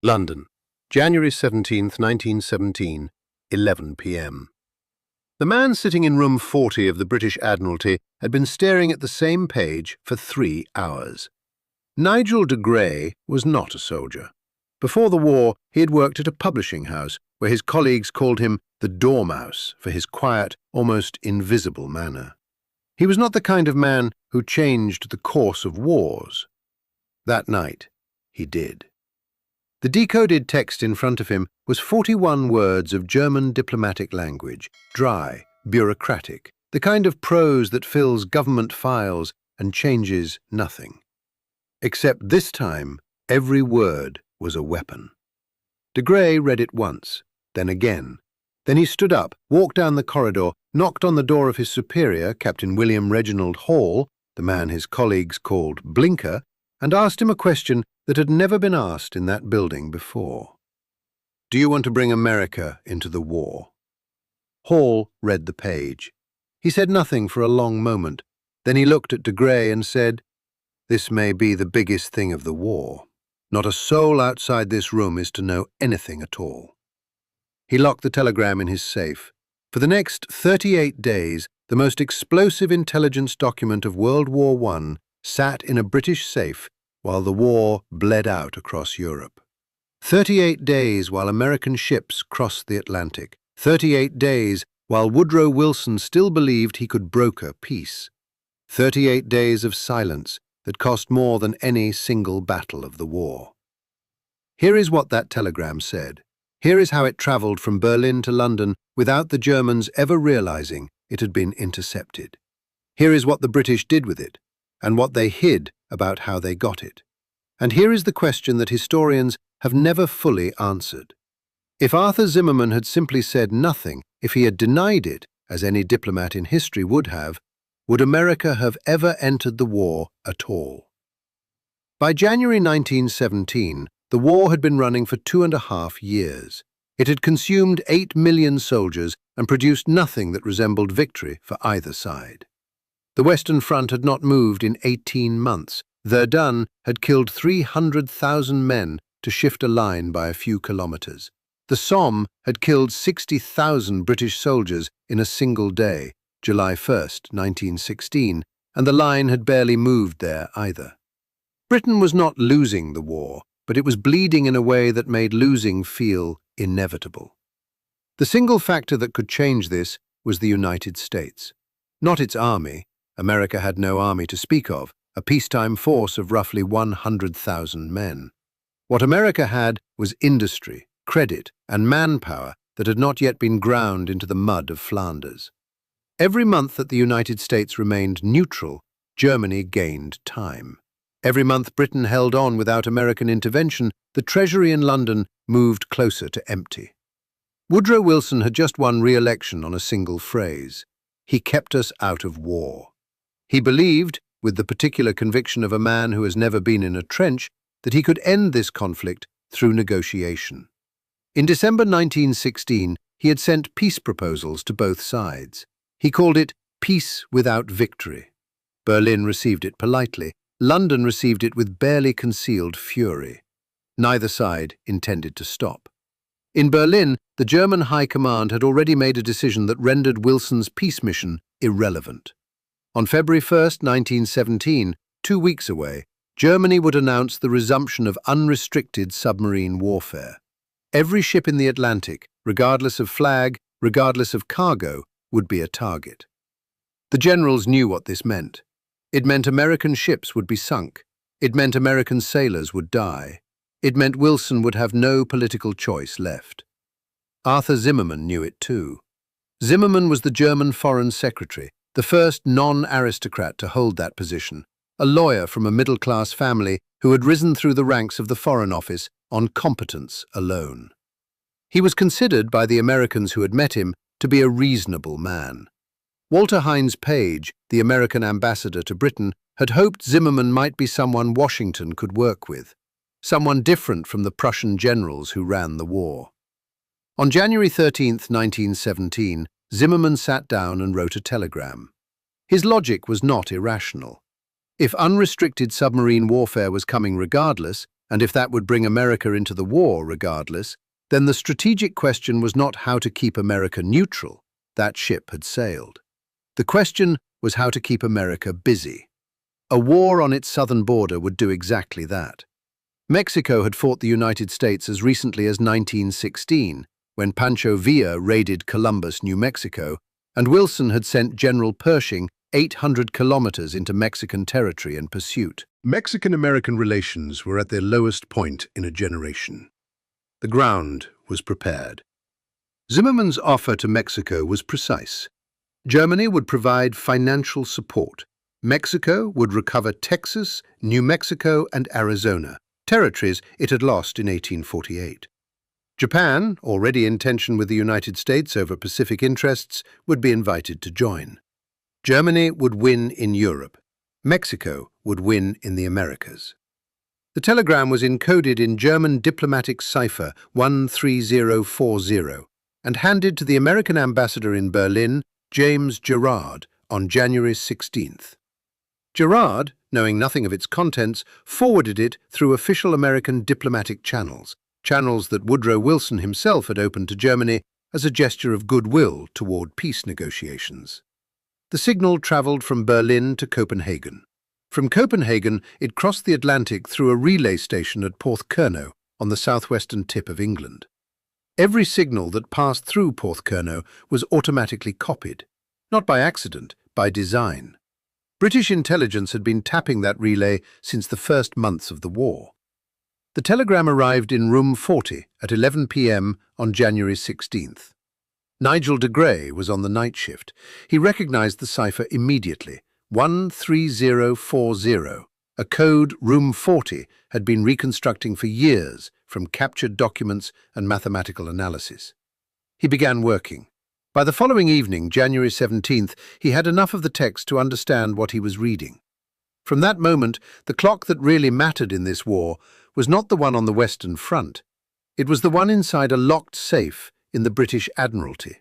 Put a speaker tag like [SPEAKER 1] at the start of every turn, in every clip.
[SPEAKER 1] London, January 17th, 1917, 11 p.m. The man sitting in room 40 of the British Admiralty had been staring at the same page for 3 hours. Nigel de Grey was not a soldier. Before the war, he had worked at a publishing house where his colleagues called him the Dormouse for his quiet, almost invisible manner. He was not the kind of man who changed the course of wars. That night, he did. The decoded text in front of him was 41 words of German diplomatic language, dry, bureaucratic, the kind of prose that fills government files and changes nothing. Except this time, every word was a weapon. De Grey read it once, then again. Then he stood up, walked down the corridor, knocked on the door of his superior, Captain William Reginald Hall, the man his colleagues called Blinker, and asked him a question that had never been asked in that building before. "Do you want to bring America into the war?" Hall read the page. He said nothing for a long moment. Then he looked at de Grey and said, "This may be the biggest thing of the war. Not a soul outside this room is to know anything at all." He locked the telegram in his safe. For the next 38 days, the most explosive intelligence document of World War I sat in a British safe while the war bled out across Europe. 38 days while American ships crossed the Atlantic. 38 days while Woodrow Wilson still believed he could broker peace. 38 days of silence that cost more than any single battle of the war. Here is what that telegram said. Here is how it travelled from Berlin to London without the Germans ever realizing it had been intercepted. Here is what the British did with it, and what they hid about how they got it. And here is the question that historians have never fully answered. If Arthur Zimmermann had simply said nothing, if he had denied it, as any diplomat in history would have, would America have ever entered the war at all? By January 1917, the war had been running for 2.5 years. It had consumed 8 million soldiers and produced nothing that resembled victory for either side. The Western Front had not moved in 18 months. Verdun had killed 300,000 men to shift a line by a few kilometers. The Somme had killed 60,000 British soldiers in a single day, July 1st, 1916, and the line had barely moved there either. Britain was not losing the war, but it was bleeding in a way that made losing feel inevitable. The single factor that could change this was the United States. Not its army. America had no army to speak of, a peacetime force of roughly 100,000 men. What America had was industry, credit, and manpower that had not yet been ground into the mud of Flanders. Every month that the United States remained neutral, Germany gained time. Every month Britain held on without American intervention, the Treasury in London moved closer to empty. Woodrow Wilson had just won re-election on a single phrase. He kept us out of war. He believed, with the particular conviction of a man who has never been in a trench, that he could end this conflict through negotiation. In December 1916, he had sent peace proposals to both sides. He called it peace without victory. Berlin received it politely. London received it with barely concealed fury. Neither side intended to stop. In Berlin, the German High Command had already made a decision that rendered Wilson's peace mission irrelevant. On February 1st, 1917, 2 weeks away, Germany would announce the resumption of unrestricted submarine warfare. Every ship in the Atlantic, regardless of flag, regardless of cargo, would be a target. The generals knew what this meant. It meant American ships would be sunk. It meant American sailors would die. It meant Wilson would have no political choice left. Arthur Zimmermann knew it too. Zimmermann was the German Foreign Secretary, the first non-aristocrat to hold that position, a lawyer from a middle-class family who had risen through the ranks of the Foreign Office on competence alone. He was considered by the Americans who had met him to be a reasonable man. Walter Hines Page, the American ambassador to Britain, had hoped Zimmermann might be someone Washington could work with, someone different from the Prussian generals who ran the war. On January 13, 1917, Zimmermann sat down and wrote a telegram. His logic was not irrational. If unrestricted submarine warfare was coming regardless, And if that would bring America into the war regardless, then the strategic question was not how to keep America neutral. That ship had sailed. The question was how to keep America busy. A war on its southern border would do exactly that. Mexico had fought the United States as recently as 1916, when Pancho Villa raided Columbus, New Mexico, and Wilson had sent General Pershing 800 kilometers into Mexican territory in pursuit. Mexican-American relations were at their lowest point in a generation. The ground was prepared. Zimmermann's offer to Mexico was precise. Germany would provide financial support. Mexico would recover Texas, New Mexico, and Arizona, territories it had lost in 1848. Japan, already in tension with the United States over Pacific interests, would be invited to join. Germany would win in Europe. Mexico would win in the Americas. The telegram was encoded in German diplomatic cipher 13040 and handed to the American ambassador in Berlin, James Gerard, on January 16th. Gerard, knowing nothing of its contents, forwarded it through official American diplomatic channels that Woodrow Wilson himself had opened to Germany as a gesture of goodwill toward peace negotiations. The signal travelled from Berlin to Copenhagen. From Copenhagen, it crossed the Atlantic through a relay station at Porthcurno on the southwestern tip of England. Every signal that passed through Porthcurno was automatically copied, not by accident, by design. British intelligence had been tapping that relay since the first months of the war. The telegram arrived in room 40 at 11 p.m. on January 16th. Nigel de Grey was on the night shift. He recognized the cipher immediately, 13040, a code Room 40 had been reconstructing for years from captured documents and mathematical analysis. He began working. By the following evening, January 17th, he had enough of the text to understand what he was reading. From that moment, the clock that really mattered in this war was not the one on the Western Front. It was the one inside a locked safe in the British Admiralty,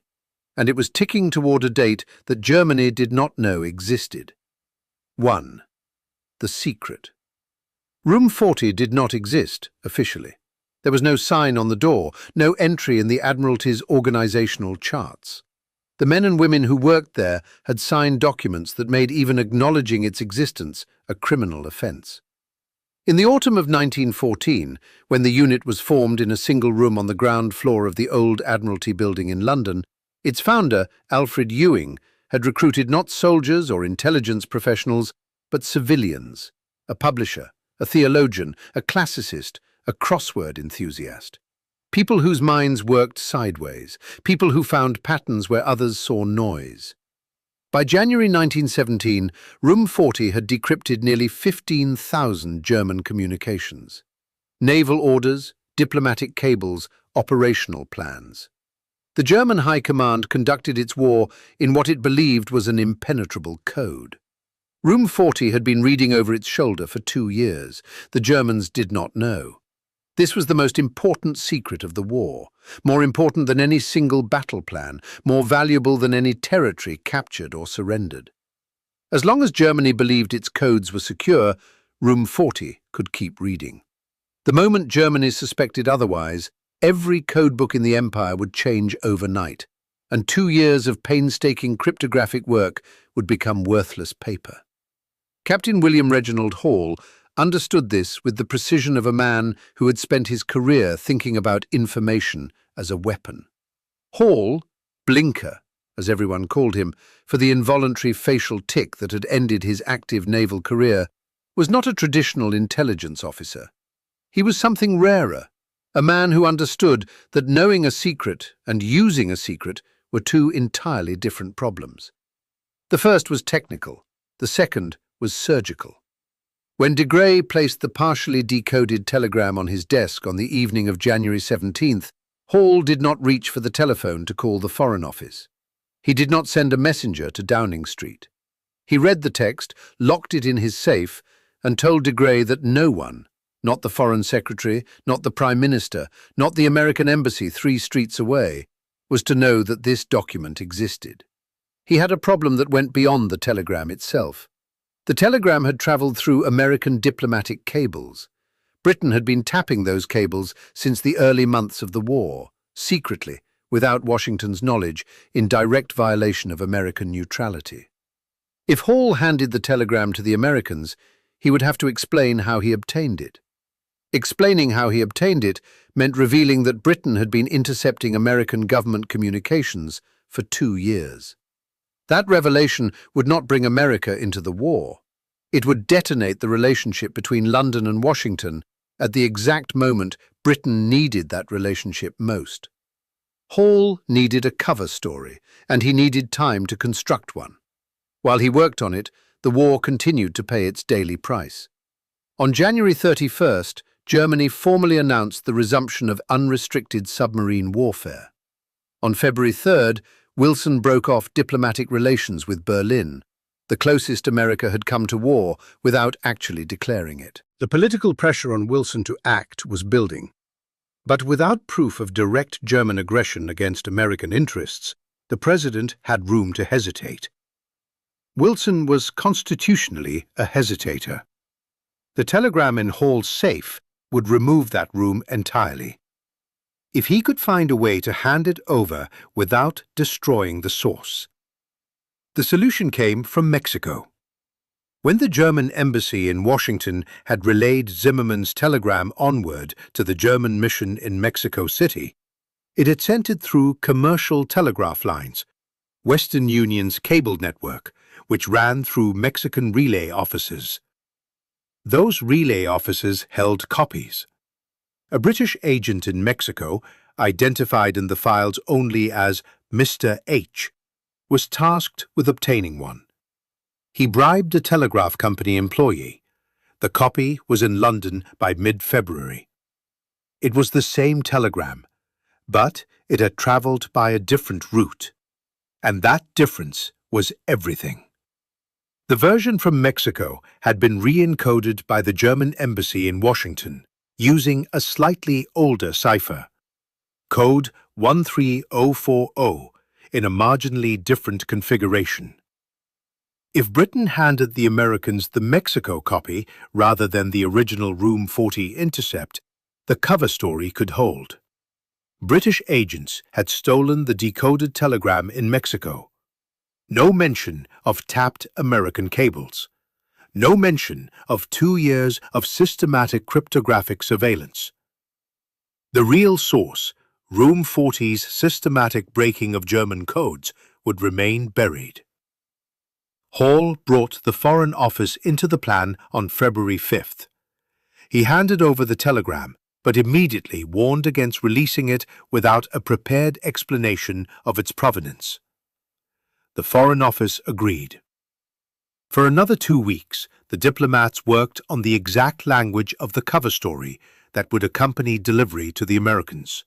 [SPEAKER 1] and it was ticking toward a date that Germany did not know existed. 1. The secret. Room 40 did not exist, officially. There was no sign on the door, no entry in the Admiralty's organizational charts. The men and women who worked there had signed documents that made even acknowledging its existence a criminal offence. In the autumn of 1914, when the unit was formed in a single room on the ground floor of the old Admiralty building in London, its founder, Alfred Ewing, had recruited not soldiers or intelligence professionals, but civilians, a publisher, a theologian, a classicist, a crossword enthusiast. People whose minds worked sideways, people who found patterns where others saw noise. By January 1917, Room 40 had decrypted nearly 15,000 German communications. Naval orders, diplomatic cables, operational plans. The German High Command conducted its war in what it believed was an impenetrable code. Room 40 had been reading over its shoulder for 2 years. The Germans did not know. This was the most important secret of the war, more important than any single battle plan, more valuable than any territory captured or surrendered. As long as Germany believed its codes were secure, Room 40 could keep reading. The moment Germany suspected otherwise, every codebook in the empire would change overnight, and 2 years of painstaking cryptographic work would become worthless paper. Captain William Reginald Hall understood this with the precision of a man who had spent his career thinking about information as a weapon. Hall, Blinker, as everyone called him, for the involuntary facial tic that had ended his active naval career, was not a traditional intelligence officer. He was something rarer, a man who understood that knowing a secret and using a secret were 2 entirely different problems. The first was technical, the second was surgical. When de Grey placed the partially decoded telegram on his desk on the evening of January 17th, Hall did not reach for the telephone to call the Foreign Office. He did not send a messenger to Downing Street. He read the text, locked it in his safe, and told de Grey that no one, not the Foreign Secretary, not the Prime Minister, not the American Embassy 3 streets away, was to know that this document existed. He had a problem that went beyond the telegram itself. The telegram had travelled through American diplomatic cables. Britain had been tapping those cables since the early months of the war, secretly, without Washington's knowledge, in direct violation of American neutrality. If Hall handed the telegram to the Americans, he would have to explain how he obtained it. Explaining how he obtained it meant revealing that Britain had been intercepting American government communications for 2 years. That revelation would not bring America into the war. It would detonate the relationship between London and Washington at the exact moment Britain needed that relationship most. Hall needed a cover story, and he needed time to construct one. While he worked on it, the war continued to pay its daily price. On January 31st, Germany formally announced the resumption of unrestricted submarine warfare. On February 3rd, Wilson broke off diplomatic relations with Berlin, the closest America had come to war without actually declaring it. The political pressure on Wilson to act was building. But without proof of direct German aggression against American interests, the president had room to hesitate. Wilson was constitutionally a hesitator. The telegram in Hall's safe would remove that room entirely. If he could find a way to hand it over without destroying the source. The solution came from Mexico. When the German embassy in Washington had relayed Zimmermann's telegram onward to the German mission in Mexico City, it had sent it through commercial telegraph lines, Western Union's cable network, which ran through Mexican relay offices. Those relay offices held copies. A British agent in Mexico, identified in the files only as Mr. H, was tasked with obtaining one. He bribed a telegraph company employee. The copy was in London by mid-February. It was the same telegram, but it had travelled by a different route. And that difference was everything. The version from Mexico had been re-encoded by the German embassy in Washington using a slightly older cipher, code 13040, in a marginally different configuration. If Britain handed the Americans the Mexico copy rather than the original Room 40 intercept, the cover story could hold. British agents had stolen the decoded telegram in Mexico. No mention of tapped American cables. No mention of 2 years of systematic cryptographic surveillance. The real source, Room 40's systematic breaking of German codes, would remain buried. Hall brought the Foreign Office into the plan on February 5th. He handed over the telegram, but immediately warned against releasing it without a prepared explanation of its provenance. The Foreign Office agreed. For another 2 weeks, the diplomats worked on the exact language of the cover story that would accompany delivery to the Americans.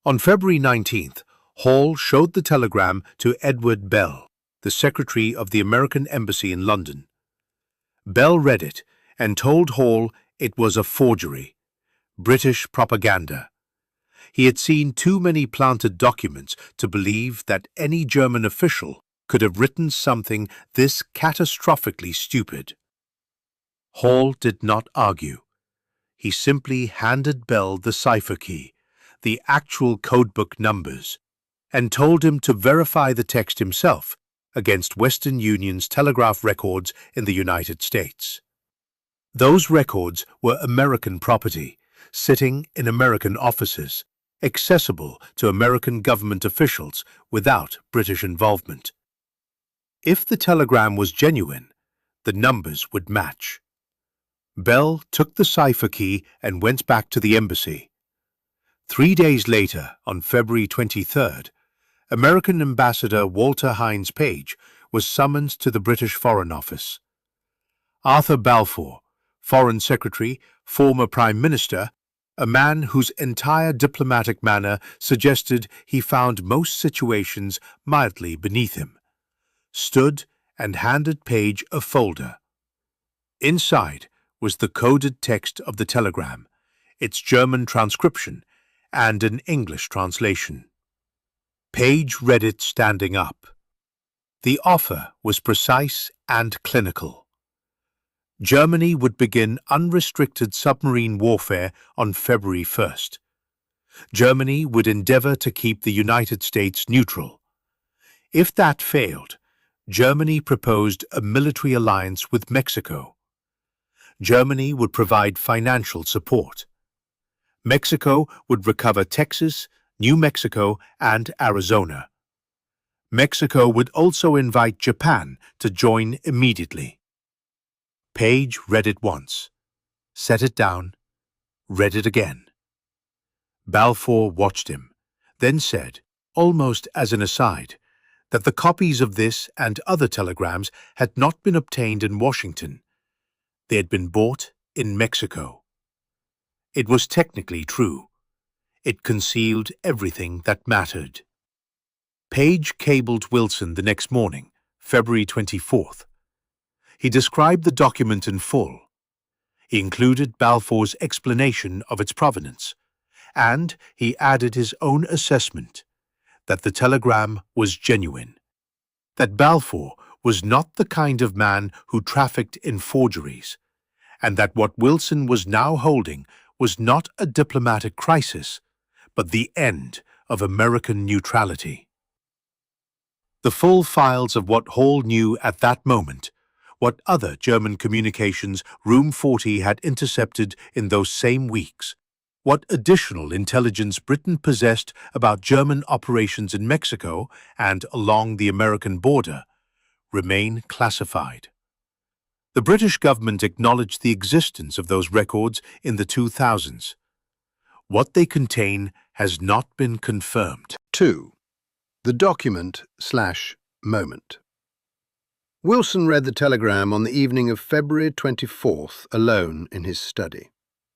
[SPEAKER 1] On February 19th, Hall showed the telegram to Edward Bell, the secretary of the American Embassy in London. Bell read it and told Hall it was a forgery, British propaganda. He had seen too many planted documents to believe that any German official could have written something this catastrophically stupid. Hall did not argue. He simply handed Bell the cipher key, the actual codebook numbers, and told him to verify the text himself against Western Union's telegraph records in the United States. Those records were American property, sitting in American offices, accessible to American government officials without British involvement. If the telegram was genuine, the numbers would match. Bell took the cipher key and went back to the embassy. 3 days later, on February 23rd, American Ambassador Walter Hines Page was summoned to the British Foreign Office. Arthur Balfour, Foreign Secretary, former Prime Minister, a man whose entire diplomatic manner suggested he found most situations mildly beneath him, stood and handed Page a folder. Inside was the coded text of the telegram, its German transcription, and an English translation. Page read it standing up. The offer was precise and clinical.
[SPEAKER 2] Germany would begin unrestricted submarine warfare on February 1st. Germany would endeavor to keep the United States neutral. If that failed, Germany proposed a military alliance with Mexico. Germany would provide financial support. Mexico would recover Texas, New Mexico, and Arizona. Mexico would also invite Japan to join immediately. Page read it once, set it down, read it again. Balfour watched him, then said, almost as an aside, that the copies of this and other telegrams had not been obtained in Washington. They had been bought in Mexico. It was technically true. It concealed everything that mattered. Page cabled Wilson the next morning, February 24th. He described the document in full. He included Balfour's explanation of its provenance, and he added his own assessment that the telegram was genuine, that Balfour was not the kind of man who trafficked in forgeries, and that what Wilson was now holding was not a diplomatic crisis, but the end of American neutrality. The full files of what Hall knew at that moment, what other German communications Room 40 had intercepted in those same weeks, what additional intelligence Britain possessed about German operations in Mexico and along the American border, remain classified. The British government acknowledged the existence of those records in the 2000s. What they contain has not been confirmed.
[SPEAKER 1] 2. The document/moment. Wilson read the telegram on the evening of February 24th alone in his study.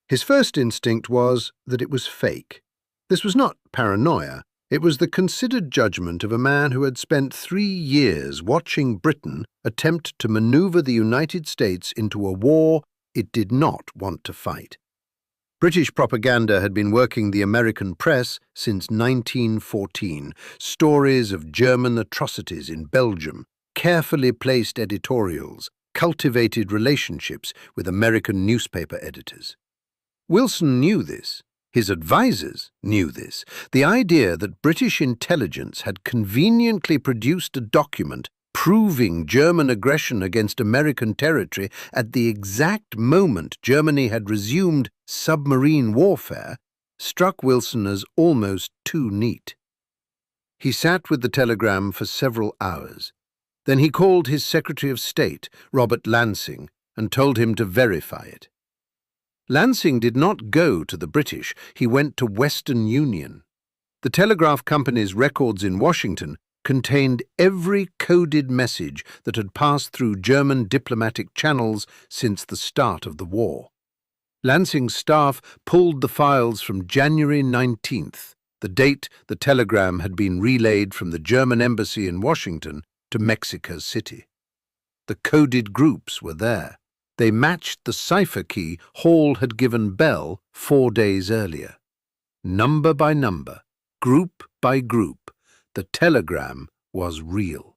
[SPEAKER 1] His first instinct was that it was fake. This was not paranoia. It was the considered judgment of a man who had spent 3 years watching Britain attempt to maneuver the United States into a war it did not want to fight. British propaganda had been working the American press since 1914. Stories of German atrocities in Belgium, carefully placed editorials, cultivated relationships with American newspaper editors. Wilson knew this. His advisers knew this. The idea that British intelligence had conveniently produced a document proving German aggression against American territory at the exact moment Germany had resumed submarine warfare struck Wilson as almost too neat. He sat with the telegram for several hours. Then he called his Secretary of State, Robert Lansing, and told him to verify it. Lansing did not go to the British, he went to Western Union. The telegraph company's records in Washington contained every coded message that had passed through German diplomatic channels since the start of the war. Lansing's staff pulled the files from January 19th, the date the telegram had been relayed from the German embassy in Washington to Mexico City. The coded groups were there. They matched the cipher key Hall had given Bell 4 days earlier. Number by number, group by group, the telegram was real.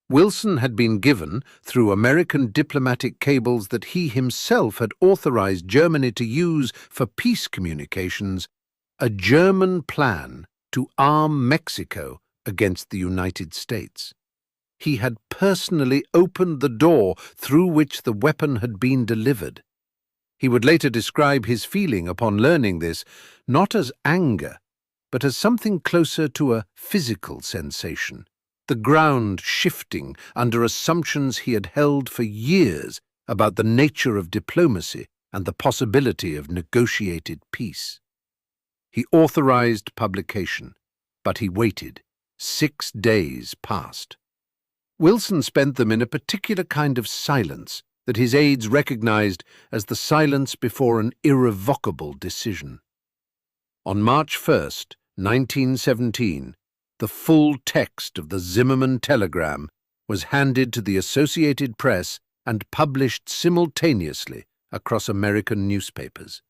[SPEAKER 1] Wilson had been given, through American diplomatic cables that he himself had authorized Germany to use for peace communications, a German plan to arm Mexico against the United States. He had personally opened the door through which the weapon had been delivered. He would later describe his feeling upon learning this, not as anger, but as something closer to a physical sensation, the ground shifting under assumptions he had held for years about the nature of diplomacy and the possibility of negotiated peace. He authorized publication, but he waited. 6 days passed. Wilson spent them in a particular kind of silence that his aides recognized as the silence before an irrevocable decision. On March 1st, 1917, the full text of the Zimmermann telegram was handed to the Associated Press and published simultaneously across American newspapers.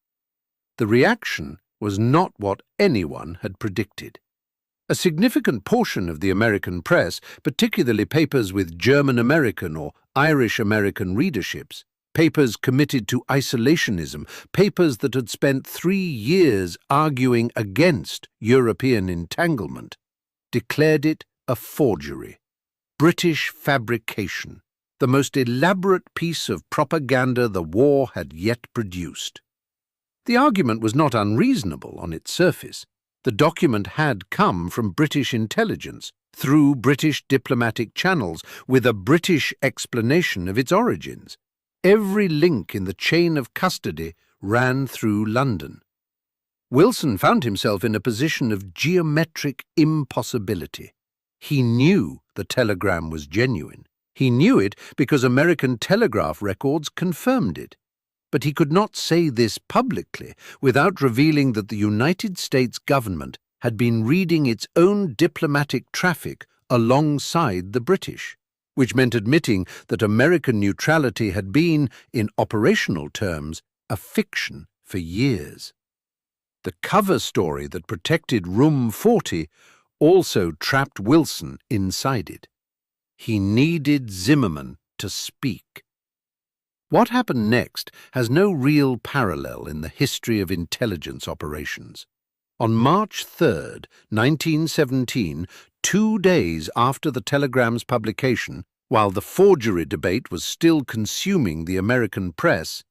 [SPEAKER 1] The reaction was not what anyone had predicted. A significant portion of the American press, particularly papers with German-American or Irish-American readerships, papers committed to isolationism, papers that had spent 3 years arguing against European entanglement, declared it a forgery, British fabrication, the most elaborate piece of propaganda the war had yet produced. The argument was not unreasonable on its surface. The document had come from British intelligence, through British diplomatic channels, with a British explanation of its origins. Every link in the chain of custody ran through London. Wilson found himself in a position of geometric impossibility. He knew the telegram was genuine. He knew it because American telegraph records confirmed it. But he could not say this publicly without revealing that the United States government had been reading its own diplomatic traffic alongside the British, which meant admitting that American neutrality had been, in operational terms, a fiction for years. The cover story that protected Room 40 also trapped Wilson inside it. He needed Zimmermann to speak. What happened next has no real parallel in the history of intelligence operations. On March 3, 1917, 2 days after the telegram's publication, while the forgery debate was still consuming the American press,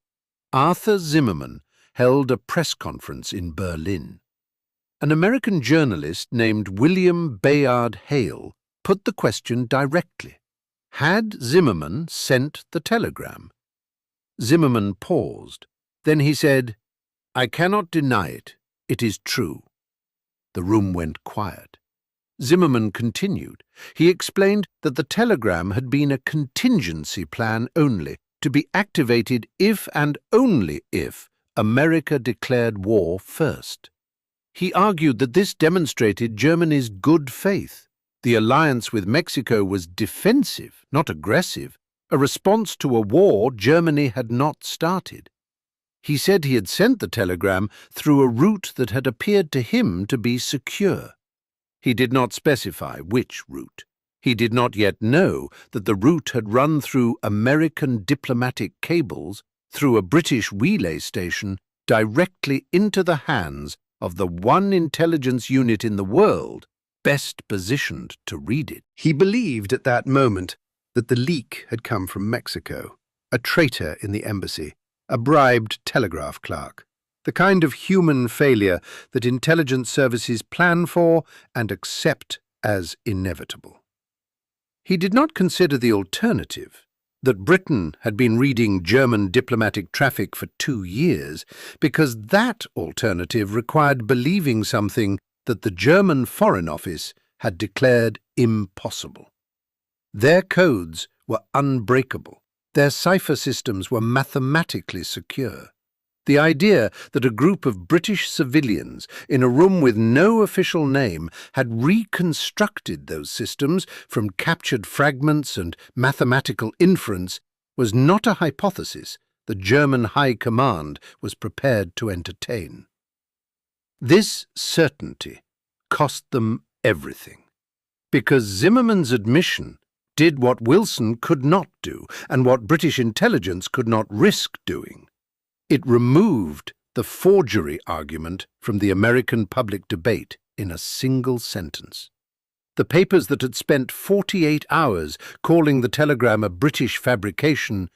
[SPEAKER 1] Arthur Zimmermann held a press conference in Berlin. An American journalist named William Bayard Hale put the question directly. Had Zimmermann sent the telegram? Zimmermann paused. Then he said, "I cannot deny it. It is true." The room went quiet. Zimmermann continued. He explained that the telegram had been a contingency plan only, to be activated if and only if America declared war first. He argued that this demonstrated Germany's good faith. The alliance with Mexico was defensive, not aggressive, a response to a war Germany had not started. He said he had sent the telegram through a route that had appeared to him to be secure. He did not specify which route. He did not yet know that the route had run through American diplomatic cables, through a British relay station, directly into the hands of the one intelligence unit in the world best positioned to read it. He believed at that moment that the leak had come from Mexico, a traitor in the embassy, a bribed telegraph clerk, the kind of human failure that intelligence services plan for and accept as inevitable. He did not consider the alternative, that Britain had been reading German diplomatic traffic for 2 years, because that alternative required believing something that the German Foreign Office had declared impossible. Their codes were unbreakable. Their cipher systems were mathematically secure. The idea that a group of British civilians in a room with no official name had reconstructed those systems from captured fragments and mathematical inference was not a hypothesis the German High Command was prepared to entertain. This certainty cost them everything, because Zimmermann's admission did what Wilson could not do and what British intelligence could not risk doing. It removed the forgery argument from the American public debate in a single sentence. The papers that had spent 48 hours calling the telegram a British fabrication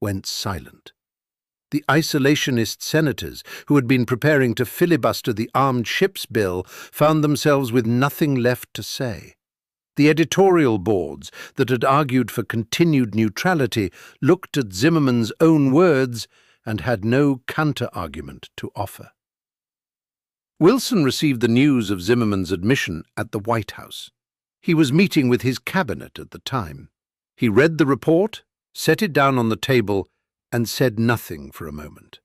[SPEAKER 1] went silent. The isolationist senators who had been preparing to filibuster the Armed Ships Bill found themselves with nothing left to say. The editorial boards that had argued for continued neutrality looked at Zimmermann's own words and had no counter-argument to offer. Wilson received the news of Zimmermann's admission at the White House. He was meeting with his cabinet at the time. He read the report, set it down on the table, and said nothing for a moment.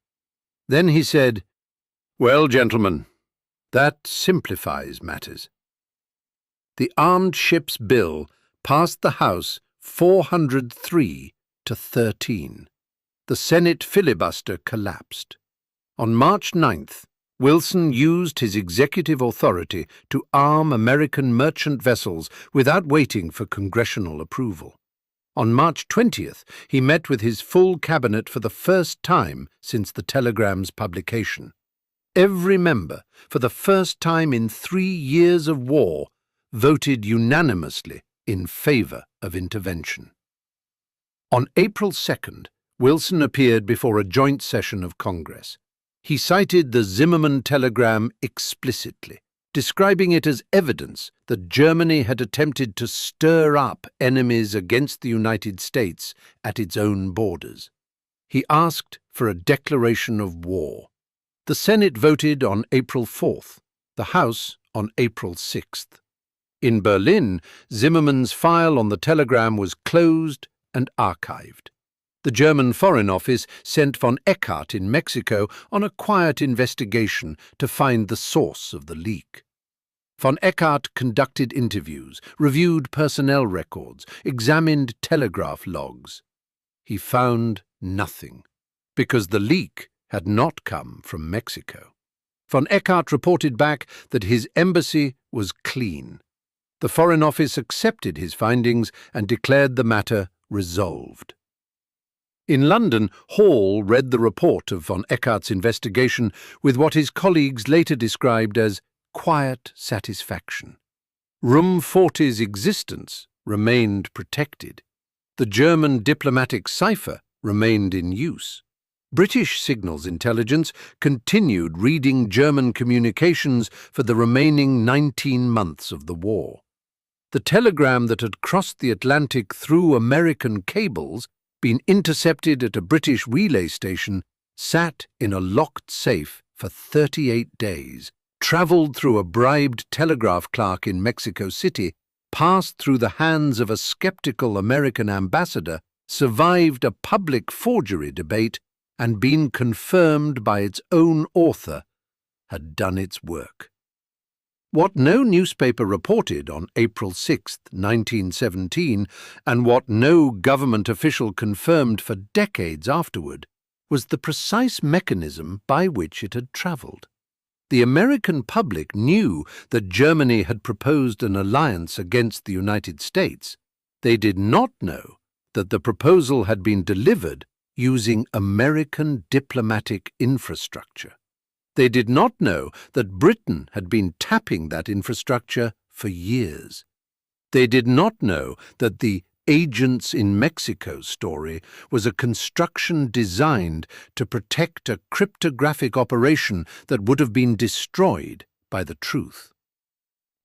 [SPEAKER 1] Then he said, "Well, gentlemen, that simplifies matters." The Armed Ships Bill passed the House 403 to 13. The Senate filibuster collapsed. On March 9th, Wilson used his executive authority to arm American merchant vessels without waiting for congressional approval. On March 20th, he met with his full cabinet for the first time since the telegram's publication. Every member, for the first time in 3 years of war, voted unanimously in favour of intervention. On April 2nd, Wilson appeared before a joint session of Congress. He cited the Zimmermann telegram explicitly, describing it as evidence that Germany had attempted to stir up enemies against the United States at its own borders. He asked for a declaration of war. The Senate voted on April 4th, the House on April 6th. In Berlin, Zimmermann's file on the telegram was closed and archived. The German Foreign Office sent von Eckart in Mexico on a quiet investigation to find the source of the leak. Von Eckart conducted interviews, reviewed personnel records, examined telegraph logs. He found nothing, because the leak had not come from Mexico. Von Eckart reported back that his embassy was clean. The Foreign Office accepted his findings and declared the matter resolved. In London, Hall read the report of von Eckart's investigation with what his colleagues later described as quiet satisfaction. Room 40's existence remained protected. The German diplomatic cipher remained in use. British signals intelligence continued reading German communications for the remaining 19 months of the war. The telegram that had crossed the Atlantic through American cables, been intercepted at a British relay station, sat in a locked safe for 38 days, travelled through a bribed telegraph clerk in Mexico City, passed through the hands of a skeptical American ambassador, survived a public forgery debate, and been confirmed by its own author, had done its work. What no newspaper reported on April 6, 1917, and what no government official confirmed for decades afterward, was the precise mechanism by which it had travelled. The American public knew that Germany had proposed an alliance against the United States. They did not know that the proposal had been delivered using American diplomatic infrastructure. They did not know that Britain had been tapping that infrastructure for years. They did not know that the Agents in Mexico story was a construction designed to protect a cryptographic operation that would have been destroyed by the truth.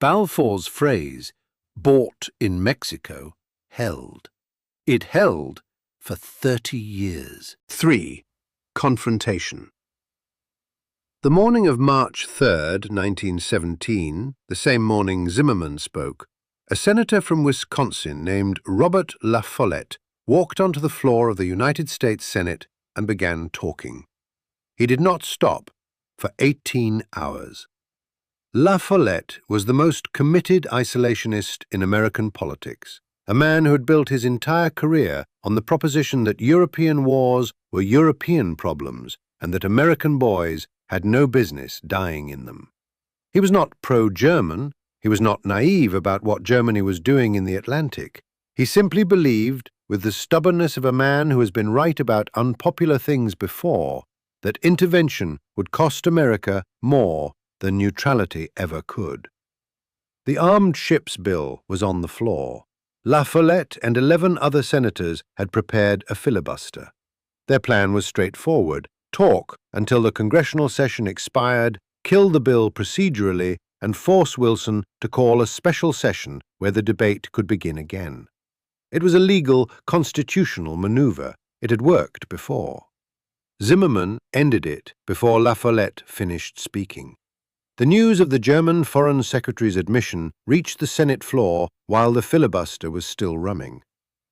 [SPEAKER 1] Balfour's phrase, "bought in Mexico," held. It held for 30 years. 3. Confrontation. The morning of March 3, 1917, the same morning Zimmermann spoke, a senator from Wisconsin named Robert La Follette walked onto the floor of the United States Senate and began talking. He did not stop for 18 hours. La Follette was the most committed isolationist in American politics, a man who had built his entire career on the proposition that European wars were European problems and that American boys had no business dying in them. He was not pro-German. He was not naive about what Germany was doing in the Atlantic. He simply believed, with the stubbornness of a man who has been right about unpopular things before, that intervention would cost America more than neutrality ever could. The Armed Ships Bill was on the floor. La Follette and 11 other senators had prepared a filibuster. Their plan was straightforward: talk until the congressional session expired, kill the bill procedurally, and force Wilson to call a special session where the debate could begin again. It was a legal, constitutional maneuver. It had worked before. Zimmermann ended it before La Follette finished speaking. The news of the German Foreign Secretary's admission reached the Senate floor while the filibuster was still running.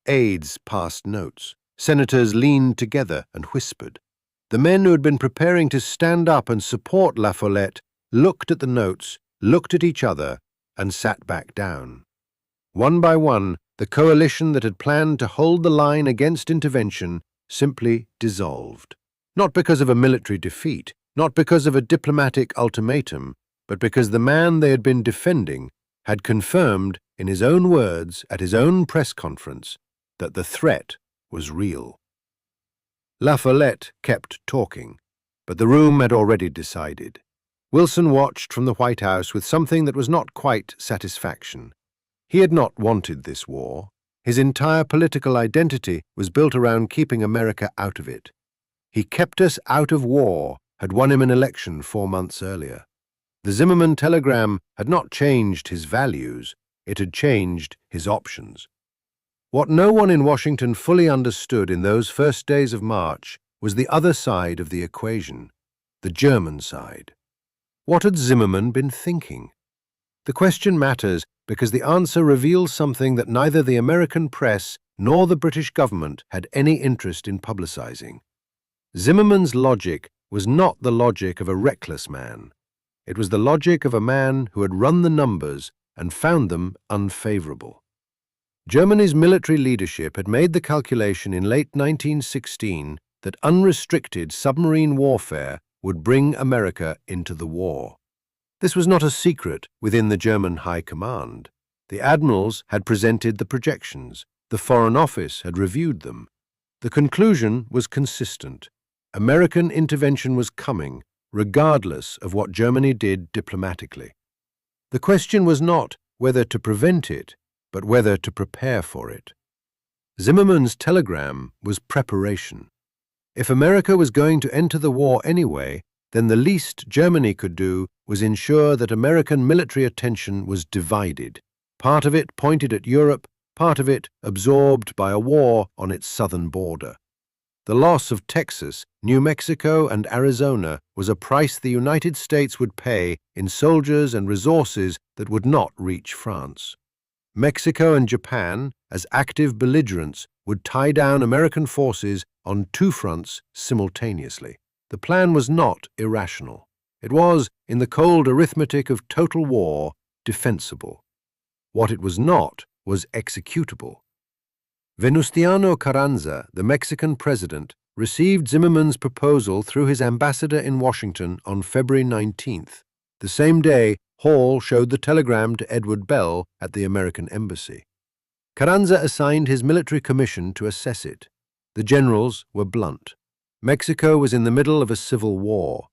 [SPEAKER 1] Aides passed notes. Senators leaned together and whispered. The men who had been preparing to stand up and support La Follette looked at the notes, looked at each other, and sat back down. One by one, the coalition that had planned to hold the line against intervention simply dissolved. Not because of a military defeat, not because of a diplomatic ultimatum, but because the man they had been defending had confirmed, in his own words at his own press conference, that the threat was real. La Follette kept talking, but the room had already decided. Wilson watched from the White House with something that was not quite satisfaction. He had not wanted this war. His entire political identity was built around keeping America out of it. "He kept us out of war," had won him an election 4 months earlier. The Zimmermann telegram had not changed his values, it had changed his options. What no one in Washington fully understood in those first days of March was the other side of the equation, the German side. What had Zimmermann been thinking? The question matters because the answer reveals something that neither the American press nor the British government had any interest in publicizing. Zimmermann's logic was not the logic of a reckless man. It was the logic of a man who had run the numbers and found them unfavorable. Germany's military leadership had made the calculation in late 1916 that unrestricted submarine warfare would bring America into the war. This was not a secret within the German High Command. The admirals had presented the projections. The Foreign Office had reviewed them. The conclusion was consistent. American intervention was coming, regardless of what Germany did diplomatically. The question was not whether to prevent it, but whether to prepare for it. Zimmermann's telegram was preparation. If America was going to enter the war anyway, then the least Germany could do was ensure that American military attention was divided. Part of it pointed at Europe, part of it absorbed by a war on its southern border. The loss of Texas, New Mexico, and Arizona was a price the United States would pay in soldiers and resources that would not reach France. Mexico and Japan, as active belligerents, would tie down American forces on 2 fronts simultaneously. The plan was not irrational. It was, in the cold arithmetic of total war, defensible. What it was not was executable. Venustiano Carranza, the Mexican president, received Zimmermann's proposal through his ambassador in Washington on February 19th. The same day, Hall showed the telegram to Edward Bell at the American embassy. Carranza assigned his military commission to assess it. The generals were blunt. Mexico was in the middle of a civil war.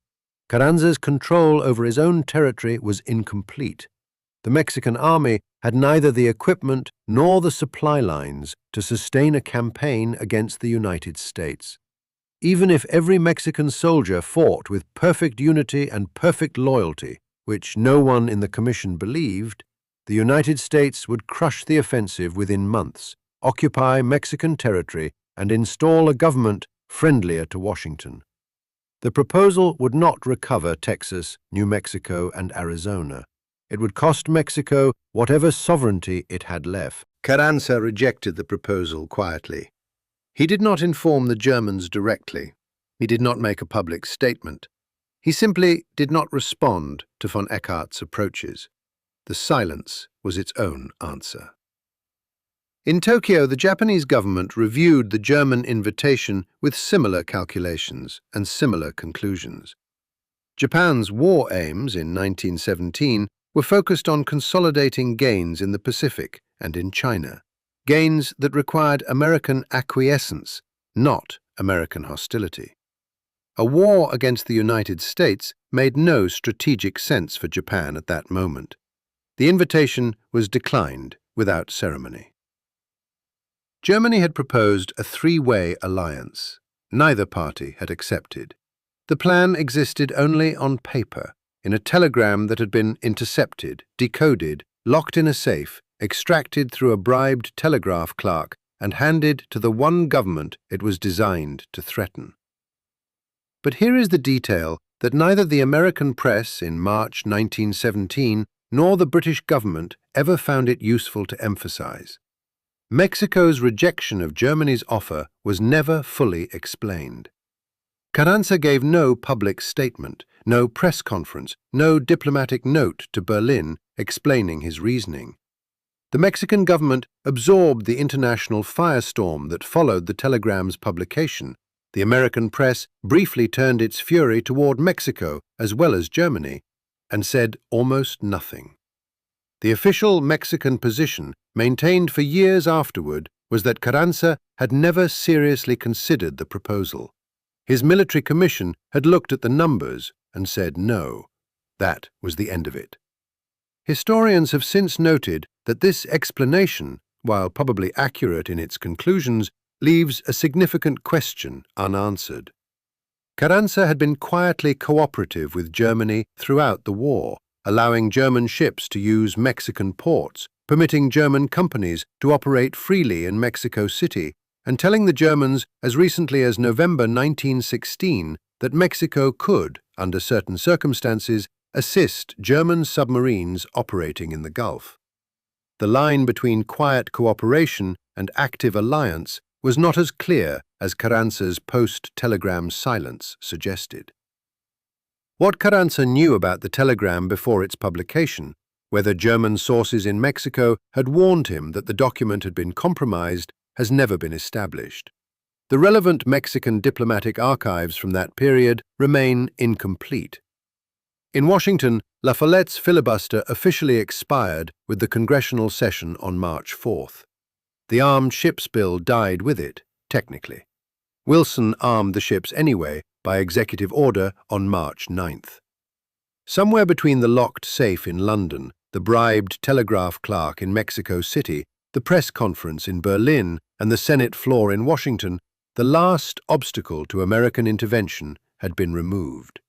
[SPEAKER 1] Carranza's control over his own territory was incomplete. The Mexican army had neither the equipment nor the supply lines to sustain a campaign against the United States. Even if every Mexican soldier fought with perfect unity and perfect loyalty, which no one in the commission believed, the United States would crush the offensive within months, occupy Mexican territory, and install a government friendlier to Washington. The proposal would not recover Texas, New Mexico, and Arizona. It would cost Mexico whatever sovereignty it had left. Carranza rejected the proposal quietly. He did not inform the Germans directly. He did not make a public statement. He simply did not respond to von Eckart's approaches. The silence was its own answer. In Tokyo, the Japanese government reviewed the German invitation with similar calculations and similar conclusions. Japan's war aims in 1917 were focused on consolidating gains in the Pacific and in China, gains that required American acquiescence, not American hostility. A war against the United States made no strategic sense for Japan at that moment. The invitation was declined without ceremony. Germany had proposed a 3-way alliance. Neither party had accepted. The plan existed only on paper, in a telegram that had been intercepted, decoded, locked in a safe, extracted through a bribed telegraph clerk, and handed to the one government it was designed to threaten. But here is the detail that neither the American press in March 1917 nor the British government ever found it useful to emphasize. Mexico's rejection of Germany's offer was never fully explained. Carranza gave no public statement, no press conference, no diplomatic note to Berlin explaining his reasoning. The Mexican government absorbed the international firestorm that followed the telegram's publication. The American press briefly turned its fury toward Mexico as well as Germany and said almost nothing. The official Mexican position, maintained for years afterward, was that Carranza had never seriously considered the proposal. His military commission had looked at the numbers and said no. That was the end of it. Historians have since noted that this explanation, while probably accurate in its conclusions, leaves a significant question unanswered. Carranza had been quietly cooperative with Germany throughout the war, allowing German ships to use Mexican ports, permitting German companies to operate freely in Mexico City, and telling the Germans as recently as November 1916 that Mexico could, under certain circumstances, assist German submarines operating in the Gulf. The line between quiet cooperation and active alliance was not as clear as Carranza's post-telegram silence suggested. What Carranza knew about the telegram before its publication, whether German sources in Mexico had warned him that the document had been compromised, has never been established. The relevant Mexican diplomatic archives from that period remain incomplete. In Washington, La Follette's filibuster officially expired with the congressional session on March 4th. The Armed Ships Bill died with it, technically. Wilson armed the ships anyway by executive order on March 9th. Somewhere between the locked safe in London, the bribed telegraph clerk in Mexico City, the press conference in Berlin, and the Senate floor in Washington, the last obstacle to American intervention had been removed.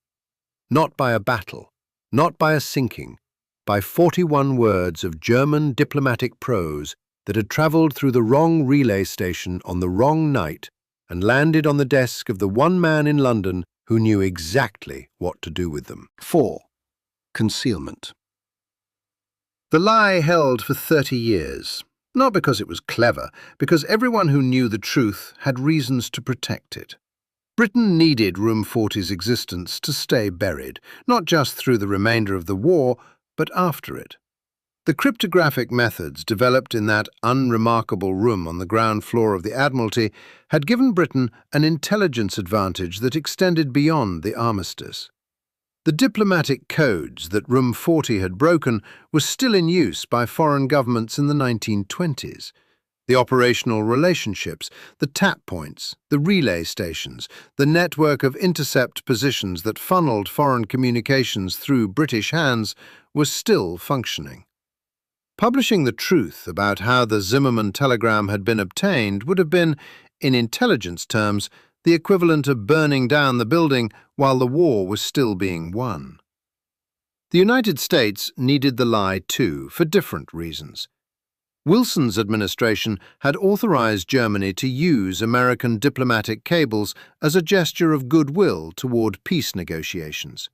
[SPEAKER 1] Not by a battle, not by a sinking, by 41 words of German diplomatic prose that had travelled through the wrong relay station on the wrong night and landed on the desk of the one man in London who knew exactly what to do with them. 4. Concealment. The lie held for 30 years, not because it was clever, because everyone who knew the truth had reasons to protect it. Britain needed Room 40's existence to stay buried, not just through the remainder of the war, but after it. The cryptographic methods developed in that unremarkable room on the ground floor of the Admiralty had given Britain an intelligence advantage that extended beyond the armistice. The diplomatic codes that Room 40 had broken were still in use by foreign governments in the 1920s. The operational relationships, the tap points, the relay stations, the network of intercept positions that funneled foreign communications through British hands were still functioning. Publishing the truth about how the Zimmermann telegram had been obtained would have been, in intelligence terms, the equivalent of burning down the building while the war was still being won. The United States needed the lie too, for different reasons. Wilson's administration had authorized Germany to use American diplomatic cables as a gesture of goodwill toward peace negotiations.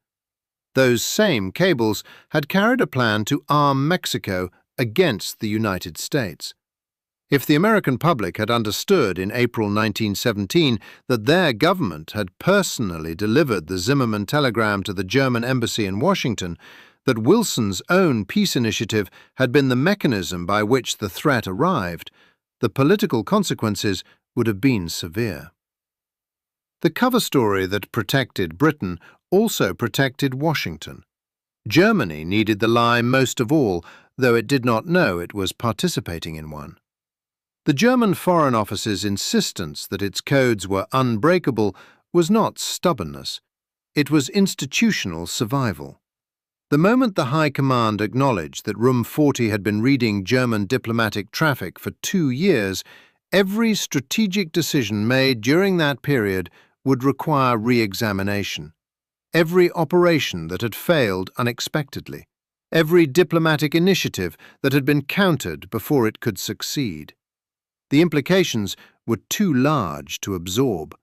[SPEAKER 1] Those same cables had carried a plan to arm Mexico against the United States. If the American public had understood in April 1917 that their government had personally delivered the Zimmermann telegram to the German embassy in Washington, that Wilson's own peace initiative had been the mechanism by which the threat arrived, the political consequences would have been severe. The cover story that protected Britain also protected Washington. Germany needed the lie most of all, though it did not know it was participating in one. The German Foreign Office's insistence that its codes were unbreakable was not stubbornness. It was institutional survival. The moment the High Command acknowledged that Room 40 had been reading German diplomatic traffic for 2 years, every strategic decision made during that period would require re-examination. Every operation that had failed unexpectedly. Every diplomatic initiative that had been countered before it could succeed. The implications were too large to absorb.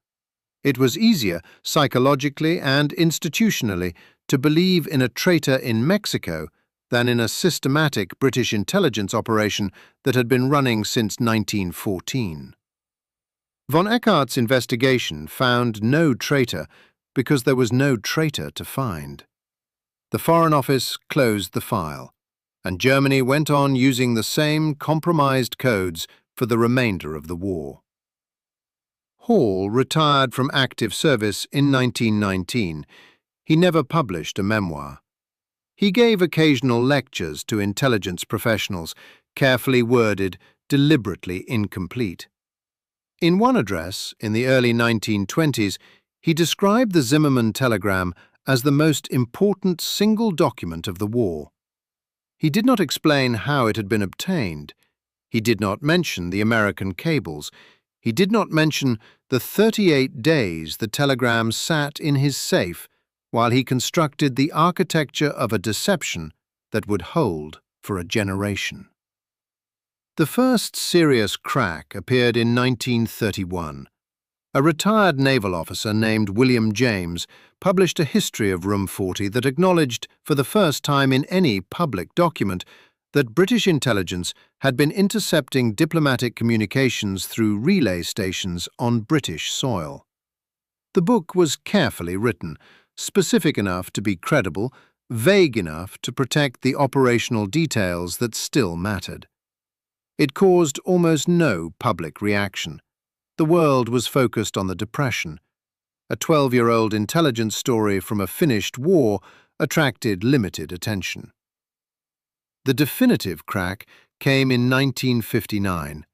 [SPEAKER 1] It was easier, psychologically and institutionally, to believe in a traitor in Mexico than in a systematic British intelligence operation that had been running since 1914. Von Eckart's investigation found no traitor because there was no traitor to find. The Foreign Office closed the file, and Germany went on using the same compromised codes for the remainder of the war. Hall retired from active service in 1919. He never published a memoir. He gave occasional lectures to intelligence professionals, carefully worded, deliberately incomplete. In one address, in the early 1920s, he described the Zimmermann telegram as the most important single document of the war. He did not explain how it had been obtained. He did not mention the American cables. He did not mention the 38 days the telegram sat in his safe while he constructed the architecture of a deception that would hold for a generation. The first serious crack appeared in 1931. A retired naval officer named William James published a history of Room 40 that acknowledged, for the first time in any public document, that British intelligence had been intercepting diplomatic communications through relay stations on British soil. The book was carefully written, specific enough to be credible, vague enough to protect the operational details that still mattered. It caused almost no public reaction. The world was focused on the Depression. A 12-year-old intelligence story from a finished war attracted limited attention. The definitive crack came in 1959.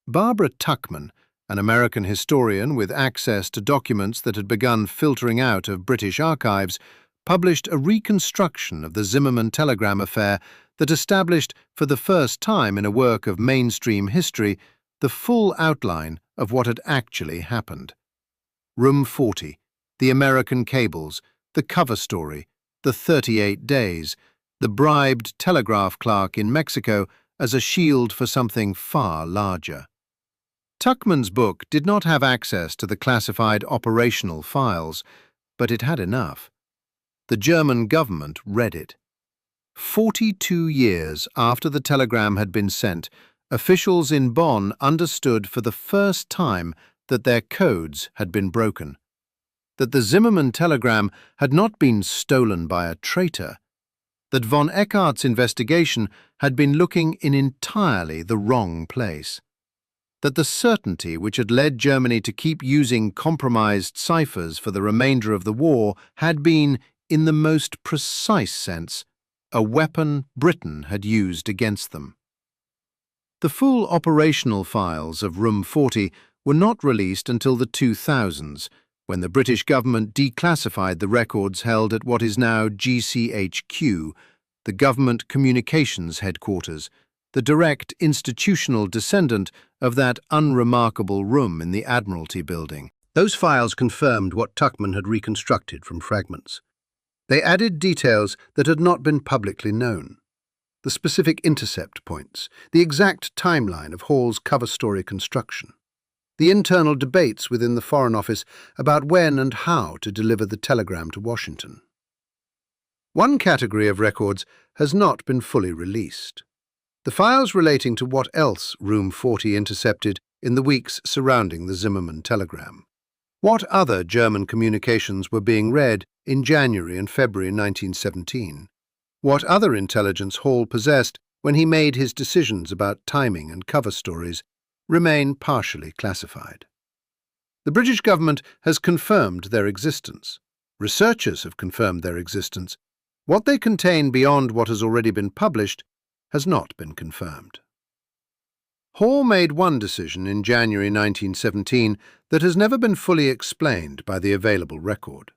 [SPEAKER 1] Barbara Tuchman, an American historian with access to documents that had begun filtering out of British archives, published a reconstruction of the Zimmermann telegram affair that established, for the first time in a work of mainstream history, the full outline of what had actually happened. Room 40, the American cables, the cover story, the 38 days, the bribed telegraph clerk in Mexico as a shield for something far larger. Tuchman's book did not have access to the classified operational files, but it had enough. The German government read it. 42 years after the telegram had been sent, officials in Bonn understood for the first time that their codes had been broken, that the Zimmermann telegram had not been stolen by a traitor, that von Eckart's investigation had been looking in entirely the wrong place, that the certainty which had led Germany to keep using compromised ciphers for the remainder of the war had been, in the most precise sense, a weapon Britain had used against them. The full operational files of Room 40 were not released until the 2000s, when the British government declassified the records held at what is now GCHQ, the Government Communications Headquarters, the direct institutional descendant of that unremarkable room in the Admiralty Building.
[SPEAKER 3] Those files confirmed what Tuchman had reconstructed from fragments. They added details that had not been publicly known. The specific intercept points, the exact timeline of Hall's cover story construction, the internal debates within the Foreign Office about when and how to deliver the telegram to Washington. One category of records has not been fully released. The files relating to what else Room 40 intercepted in the weeks surrounding the Zimmermann telegram. What other German communications were being read in January and February 1917? What other intelligence Hall possessed when he made his decisions about timing and cover stories remain partially classified. The British government has confirmed their existence. Researchers have confirmed their existence. What they contain beyond what has already been published has not been confirmed. Hall made one decision in January 1917 that has never been fully explained by the available record.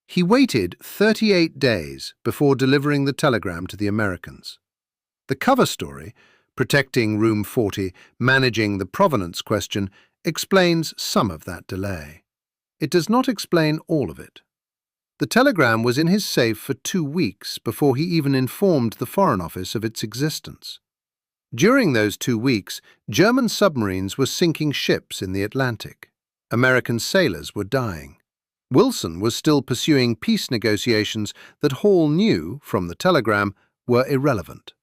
[SPEAKER 3] He waited 38 days before delivering the telegram to the Americans. The cover story, Protecting Room 40, Managing the Provenance Question, explains some of that delay. It does not explain all of it. The telegram was in his safe for 2 weeks before he even informed the Foreign Office of its existence. During those 2 weeks, German submarines were sinking ships in the Atlantic. American sailors were dying. Wilson was still pursuing peace negotiations that Hall knew, from the telegram, were irrelevant.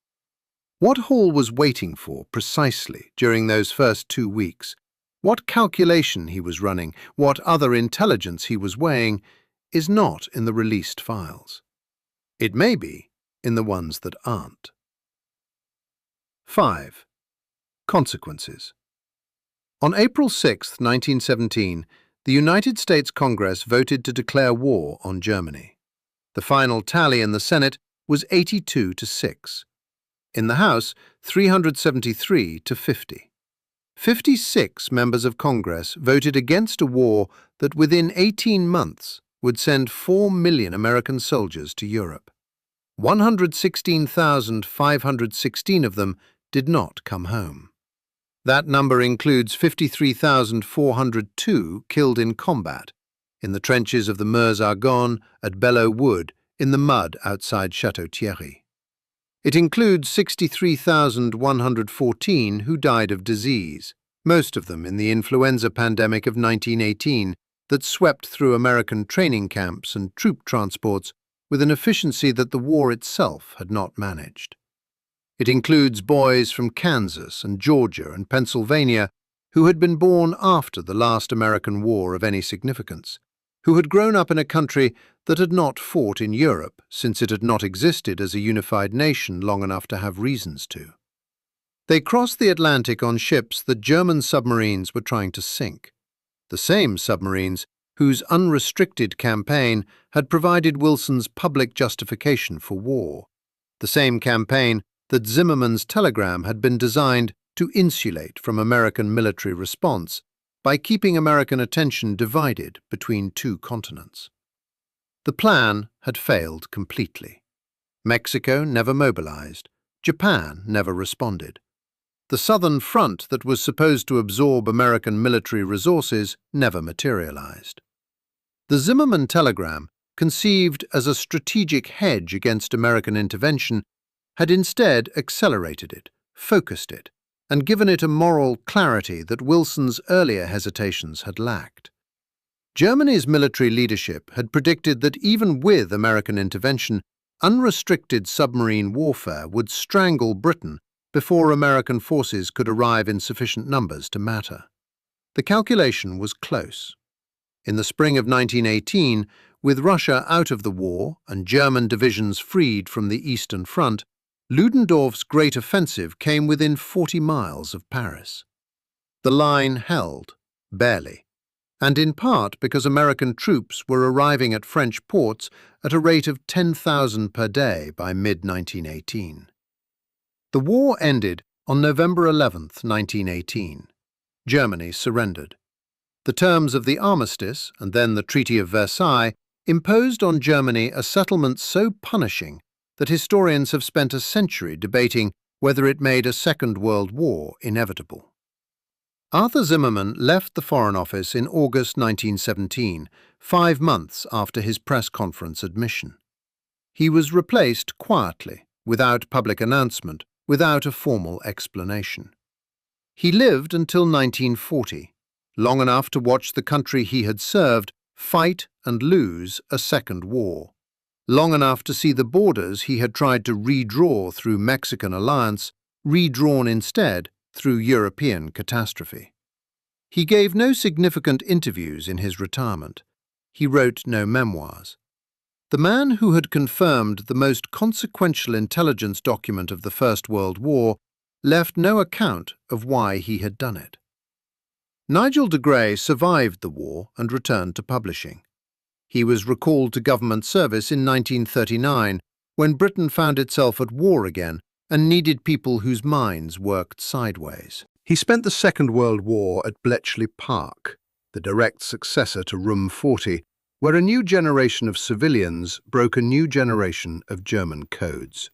[SPEAKER 3] What Hall was waiting for precisely during those first 2 weeks, what calculation he was running, what other intelligence he was weighing, is not in the released files. It may be in the ones that aren't. 5. Consequences. On April 6, 1917, the United States Congress voted to declare war on Germany. The final tally in the Senate was 82-6. In the House, 373 to 50. 56 members of Congress voted against a war that within 18 months would send 4 million American soldiers to Europe. 116,516 of them did not come home. That number includes 53,402 killed in combat, in the trenches of the Meuse-Argonne, at Belleau Wood, in the mud outside Château-Thierry. It includes 63,114 who died of disease, most of them in the influenza pandemic of 1918 that swept through American training camps and troop transports with an efficiency that the war itself had not managed. It includes boys from Kansas and Georgia and Pennsylvania who had been born after the last American war of any significance, who had grown up in a country that had not fought in Europe since it had not existed as a unified nation long enough to have reasons to. They crossed the Atlantic on ships that German submarines were trying to sink, the same submarines whose unrestricted campaign had provided Wilson's public justification for war, the same campaign that Zimmermann's telegram had been designed to insulate from American military response by keeping American attention divided between two continents. The plan had failed completely. Mexico never mobilized. Japan never responded. The Southern Front that was supposed to absorb American military resources never materialized. The Zimmermann telegram, conceived as a strategic hedge against American intervention, had instead accelerated it, focused it, and given it a moral clarity that Wilson's earlier hesitations had lacked. Germany's military leadership had predicted that even with American intervention, unrestricted submarine warfare would strangle Britain before American forces could arrive in sufficient numbers to matter. The calculation was close. In the spring of 1918, with Russia out of the war and German divisions freed from the Eastern Front, Ludendorff's great offensive came within 40 miles of Paris. The line held, barely, and in part because American troops were arriving at French ports at a rate of 10,000 per day by mid-1918. The war ended on November 11, 1918. Germany surrendered. The terms of the armistice, and then the Treaty of Versailles, imposed on Germany a settlement so punishing that historians have spent a century debating whether it made a Second World War inevitable. Arthur Zimmermann left the Foreign Office in August 1917, 5 months after his press conference admission. He was replaced quietly, without public announcement, without a formal explanation. He lived until 1940, long enough to watch the country he had served fight and lose a second war, long enough to see the borders he had tried to redraw through Mexican alliance redrawn instead through European catastrophe. He gave no significant interviews in his retirement. He wrote no memoirs. The man who had confirmed the most consequential intelligence document of the First World War left no account of why he had done it. Nigel de Grey survived the war and returned to publishing. He was recalled to government service in 1939, when Britain found itself at war again and needed people whose minds worked sideways.
[SPEAKER 1] He spent the Second World War at Bletchley Park, the direct successor to Room 40, where a new generation of civilians broke a new generation of German codes.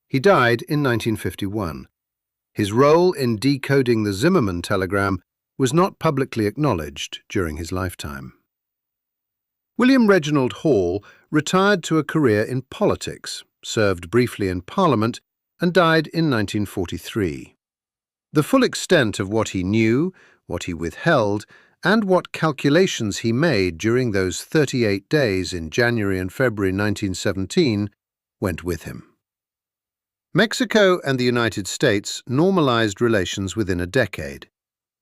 [SPEAKER 1] He died in 1951. His role in decoding the Zimmermann telegram was not publicly acknowledged during his lifetime. William Reginald Hall retired to a career in politics, served briefly in Parliament, and died in 1943. The full extent of what he knew, what he withheld, and what calculations he made during those 38 days in January and February 1917 went with him. Mexico and the United States normalized relations within a decade.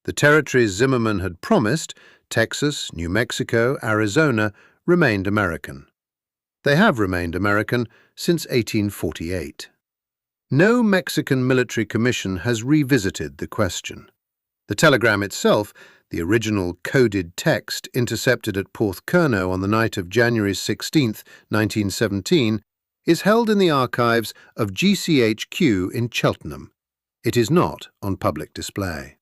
[SPEAKER 1] The territories Zimmermann had promised, Texas, New Mexico, Arizona, remained American. They have remained American since 1848. No Mexican military commission has revisited the question. The telegram itself, the original coded text intercepted at Porthcurno on the night of January 16, 1917, is held in the archives of GCHQ in Cheltenham. It is not on public display.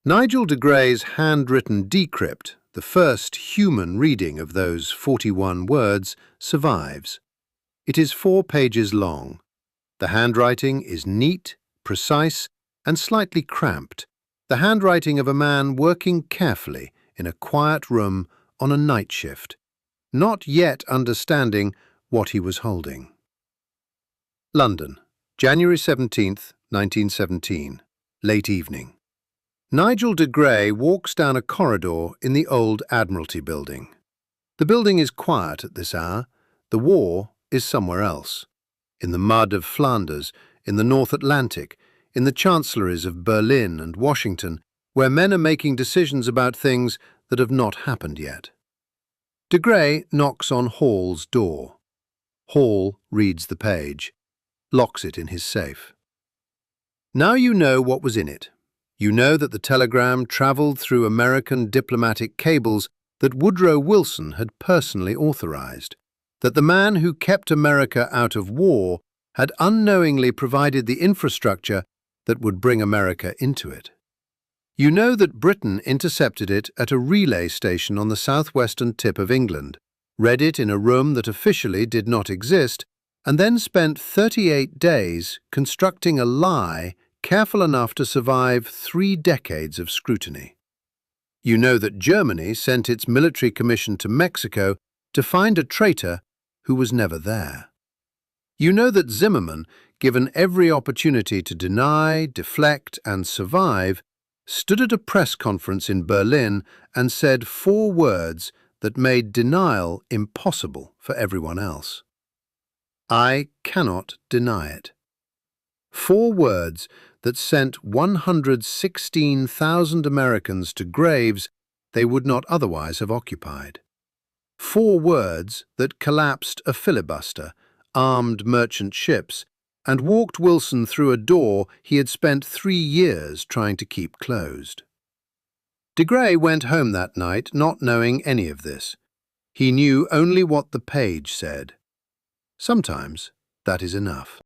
[SPEAKER 1] Nigel de Grey's handwritten decrypt, the first human reading of those 41 words, survives. It is 4 pages long. The handwriting is neat, precise, and slightly cramped, the handwriting of a man working carefully in a quiet room on a night shift, not yet understanding what he was holding. London, January 17th, 1917, late evening. Nigel de Grey walks down a corridor in the old Admiralty building. The building is quiet at this hour. The war is somewhere else. In the mud of Flanders, in the North Atlantic, in the chancelleries of Berlin and Washington, where men are making decisions about things that have not happened yet. De Grey knocks on Hall's door. Hall reads the page, locks it in his safe. Now you know what was in it. You know that the telegram travelled through American diplomatic cables that Woodrow Wilson had personally authorized, that the man who kept America out of war had unknowingly provided the infrastructure that would bring America into it. You know that Britain intercepted it at a relay station on the southwestern tip of England, read it in a room that officially did not exist, and then spent 38 days constructing a lie careful enough to survive 3 decades of scrutiny. You know that Germany sent its military commission to Mexico to find a traitor who was never there. You know that Zimmermann, given every opportunity to deny, deflect, and survive, stood at a press conference in Berlin and said 4 words that made denial impossible for everyone else. I cannot deny it. 4 words that sent 116,000 Americans to graves they would not otherwise have occupied. 4 words that collapsed a filibuster, armed merchant ships, and walked Wilson through a door he had spent 3 years trying to keep closed. De Grey went home that night not knowing any of this. He knew only what the page said. Sometimes that is enough.